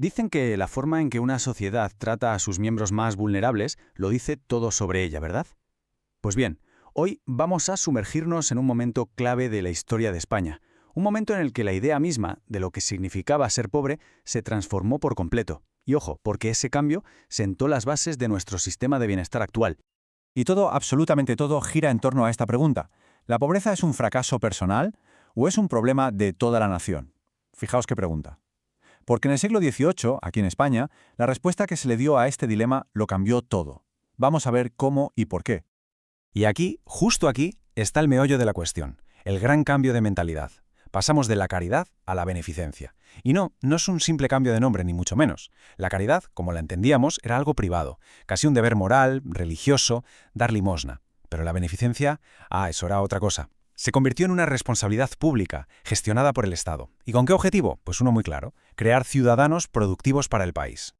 Dicen que la forma en que una sociedad trata a sus miembros más vulnerables lo dice todo sobre ella, ¿verdad? Pues bien, hoy vamos a sumergirnos en un momento clave de la historia de España, un momento en el que la idea misma de lo que significaba ser pobre se transformó por completo. Y ojo, porque ese cambio sentó las bases de nuestro sistema de bienestar actual. Y todo, absolutamente todo, gira en torno a esta pregunta. ¿La pobreza es un fracaso personal o es un problema de toda la nación? Fijaos qué pregunta. Porque en el siglo XVIII, aquí en España, la respuesta que se le dio a este dilema lo cambió todo. Vamos a ver cómo y por qué. Y aquí, justo aquí, está el meollo de la cuestión, el gran cambio de mentalidad. Pasamos de la caridad a la beneficencia. Y no es un simple cambio de nombre, ni mucho menos. La caridad, como la entendíamos, era algo privado, casi un deber moral, religioso, dar limosna. Pero la beneficencia, eso era otra cosa. Se convirtió en una responsabilidad pública, gestionada por el Estado. ¿Y con qué objetivo? Pues uno muy claro, crear ciudadanos productivos para el país.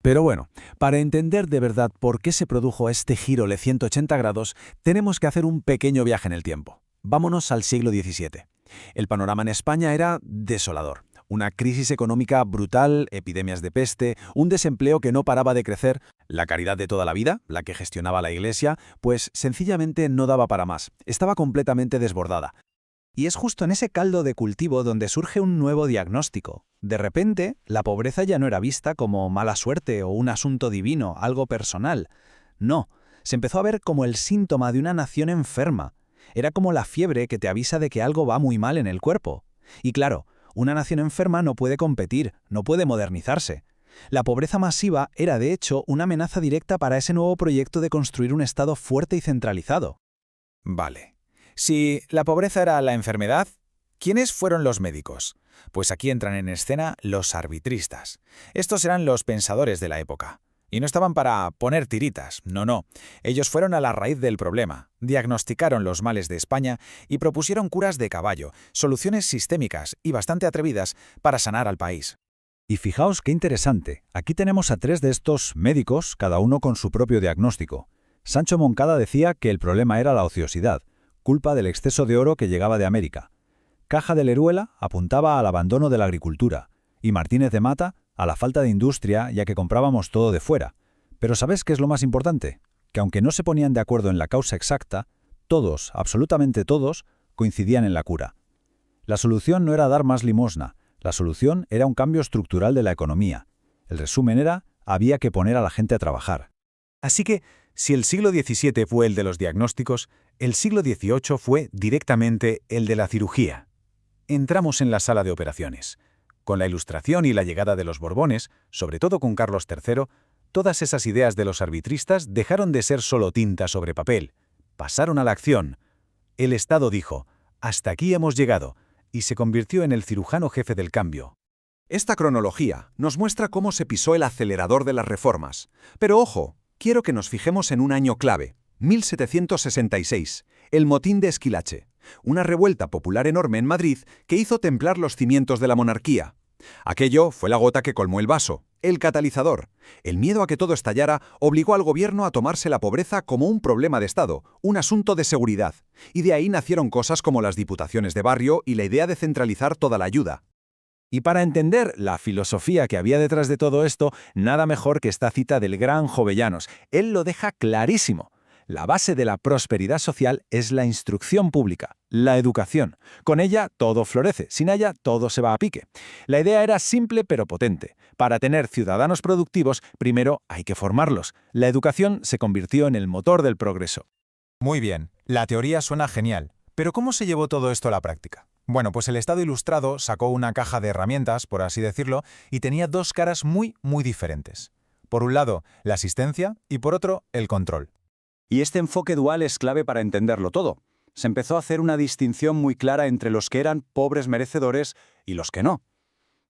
Pero bueno, para entender de verdad por qué se produjo este giro de 180 grados, tenemos que hacer un pequeño viaje en el tiempo. Vámonos al siglo XVII. El panorama en España era desolador. Una crisis económica brutal, epidemias de peste, un desempleo que no paraba de crecer, la caridad de toda la vida, la que gestionaba la Iglesia, pues sencillamente no daba para más. Estaba completamente desbordada. Y es justo en ese caldo de cultivo donde surge un nuevo diagnóstico. De repente, la pobreza ya no era vista como mala suerte o un asunto divino, algo personal. No, se empezó a ver como el síntoma de una nación enferma. Era como la fiebre que te avisa de que algo va muy mal en el cuerpo. Y claro, una nación enferma no puede competir, no puede modernizarse. La pobreza masiva era, de hecho, una amenaza directa para ese nuevo proyecto de construir un Estado fuerte y centralizado. Vale. Si la pobreza era la enfermedad, ¿quiénes fueron los médicos? Pues aquí entran en escena los arbitristas. Estos eran los pensadores de la época. Y no estaban para poner tiritas, no. Ellos fueron a la raíz del problema, diagnosticaron los males de España y propusieron curas de caballo, soluciones sistémicas y bastante atrevidas para sanar al país. Y fijaos qué interesante, aquí tenemos a tres de estos médicos, cada uno con su propio diagnóstico. Sancho Moncada decía que el problema era la ociosidad, culpa del exceso de oro que llegaba de América. Caja de Leruela apuntaba al abandono de la agricultura, y Martínez de Mata a la falta de industria, ya que comprábamos todo de fuera. Pero ¿sabes qué es lo más importante? Que aunque no se ponían de acuerdo en la causa exacta, todos, absolutamente todos, coincidían en la cura. La solución no era dar más limosna, la solución era un cambio estructural de la economía. El resumen era, había que poner a la gente a trabajar. Así que, si el siglo XVII fue el de los diagnósticos, el siglo XVIII fue directamente el de la cirugía. Entramos en la sala de operaciones. Con la Ilustración y la llegada de los Borbones, sobre todo con Carlos III, todas esas ideas de los arbitristas dejaron de ser solo tinta sobre papel. Pasaron a la acción. El Estado dijo, hasta aquí hemos llegado, y se convirtió en el cirujano jefe del cambio. Esta cronología nos muestra cómo se pisó el acelerador de las reformas. Pero ojo, quiero que nos fijemos en un año clave, 1766, el motín de Esquilache, una revuelta popular enorme en Madrid que hizo temblar los cimientos de la monarquía. Aquello fue la gota que colmó el vaso, el catalizador. El miedo a que todo estallara obligó al gobierno a tomarse la pobreza como un problema de Estado, un asunto de seguridad. Y de ahí nacieron cosas como las diputaciones de barrio y la idea de centralizar toda la ayuda. Y para entender la filosofía que había detrás de todo esto, nada mejor que esta cita del gran Jovellanos. Él lo deja clarísimo. La base de la prosperidad social es la instrucción pública, la educación. Con ella todo florece, sin ella todo se va a pique. La idea era simple pero potente. Para tener ciudadanos productivos, primero hay que formarlos. La educación se convirtió en el motor del progreso. Muy bien, la teoría suena genial. Pero ¿cómo se llevó todo esto a la práctica? Bueno, pues el Estado Ilustrado sacó una caja de herramientas, por así decirlo, y tenía dos caras muy diferentes. Por un lado, la asistencia y por otro, el control. Y este enfoque dual es clave para entenderlo todo. Se empezó a hacer una distinción muy clara entre los que eran pobres merecedores y los que no.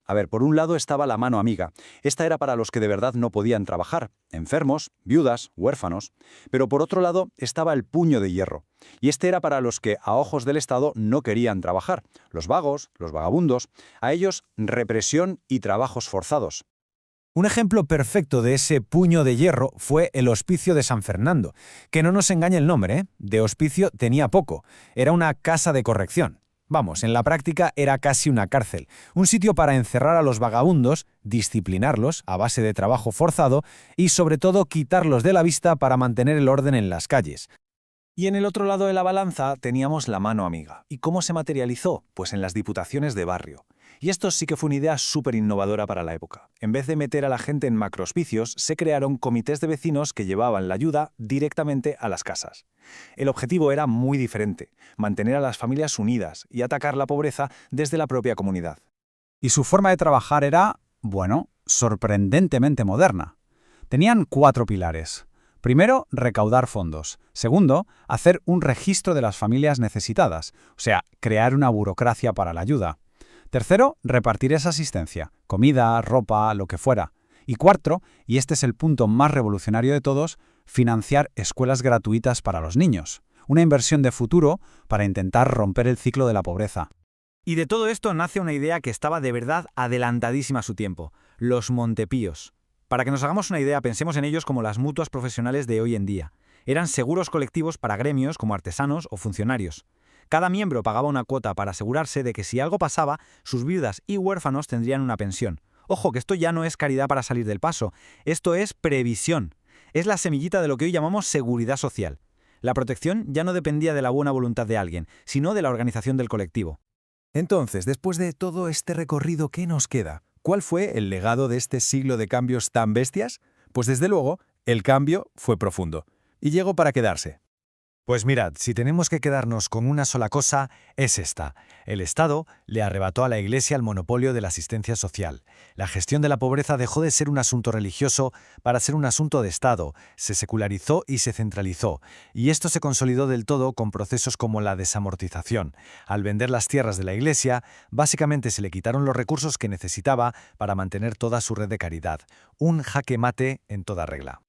A ver, por un lado estaba la mano amiga. Esta era para los que de verdad no podían trabajar, enfermos, viudas, huérfanos. Pero por otro lado estaba el puño de hierro. Y este era para los que, a ojos del Estado, no querían trabajar. Los vagos, los vagabundos. A ellos, represión y trabajos forzados. Un ejemplo perfecto de ese puño de hierro fue el Hospicio de San Fernando. Que no nos engañe el nombre, ¿eh? De hospicio tenía poco. Era una casa de corrección. Vamos, en la práctica era casi una cárcel, un sitio para encerrar a los vagabundos, disciplinarlos a base de trabajo forzado y sobre todo quitarlos de la vista para mantener el orden en las calles. Y en el otro lado de la balanza teníamos la mano amiga. ¿Y cómo se materializó? Pues en las diputaciones de barrio. Y esto sí que fue una idea súper innovadora para la época. En vez de meter a la gente en macrohospicios, se crearon comités de vecinos que llevaban la ayuda directamente a las casas. El objetivo era muy diferente, mantener a las familias unidas y atacar la pobreza desde la propia comunidad. Y su forma de trabajar era, bueno, sorprendentemente moderna. Tenían 4 pilares. Primero, recaudar fondos. Segundo, hacer un registro de las familias necesitadas, o sea, crear una burocracia para la ayuda. Tercero, repartir esa asistencia, comida, ropa, lo que fuera. Y cuarto, y este es el punto más revolucionario de todos, financiar escuelas gratuitas para los niños. Una inversión de futuro para intentar romper el ciclo de la pobreza. Y de todo esto nace una idea que estaba de verdad adelantadísima a su tiempo, los Montepíos. Para que nos hagamos una idea, pensemos en ellos como las mutuas profesionales de hoy en día. Eran seguros colectivos para gremios como artesanos o funcionarios. Cada miembro pagaba una cuota para asegurarse de que si algo pasaba, sus viudas y huérfanos tendrían una pensión. Ojo, que esto ya no es caridad para salir del paso, esto es previsión. Es la semillita de lo que hoy llamamos seguridad social. La protección ya no dependía de la buena voluntad de alguien, sino de la organización del colectivo. Entonces, después de todo este recorrido, ¿qué nos queda? ¿Cuál fue el legado de este siglo de cambios tan bestias? Pues desde luego, el cambio fue profundo. Y llegó para quedarse. Pues mirad, si tenemos que quedarnos con una sola cosa, es esta. El Estado le arrebató a la Iglesia el monopolio de la asistencia social. La gestión de la pobreza dejó de ser un asunto religioso para ser un asunto de Estado, se secularizó y se centralizó. Y esto se consolidó del todo con procesos como la desamortización. Al vender las tierras de la Iglesia, básicamente se le quitaron los recursos que necesitaba para mantener toda su red de caridad. Un jaque mate en toda regla.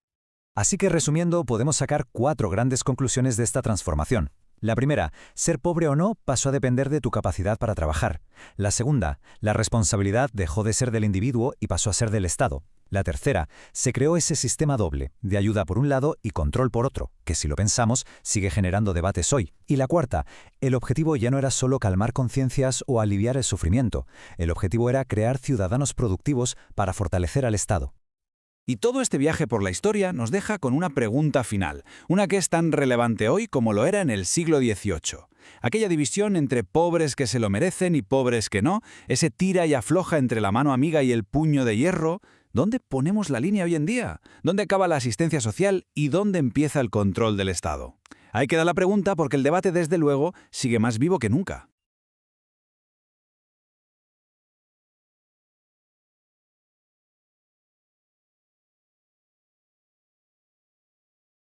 Así que resumiendo, podemos sacar 4 grandes conclusiones de esta transformación. La primera, ser pobre o no pasó a depender de tu capacidad para trabajar. La segunda, la responsabilidad dejó de ser del individuo y pasó a ser del Estado. La tercera, se creó ese sistema doble, de ayuda por un lado y control por otro, que si lo pensamos, sigue generando debates hoy. Y la cuarta, el objetivo ya no era solo calmar conciencias o aliviar el sufrimiento. El objetivo era crear ciudadanos productivos para fortalecer al Estado. Y todo este viaje por la historia nos deja con una pregunta final, una que es tan relevante hoy como lo era en el siglo XVIII. Aquella división entre pobres que se lo merecen y pobres que no, ese tira y afloja entre la mano amiga y el puño de hierro. ¿Dónde ponemos la línea hoy en día? ¿Dónde acaba la asistencia social y dónde empieza el control del Estado? Ahí queda la pregunta porque el debate, desde luego, sigue más vivo que nunca.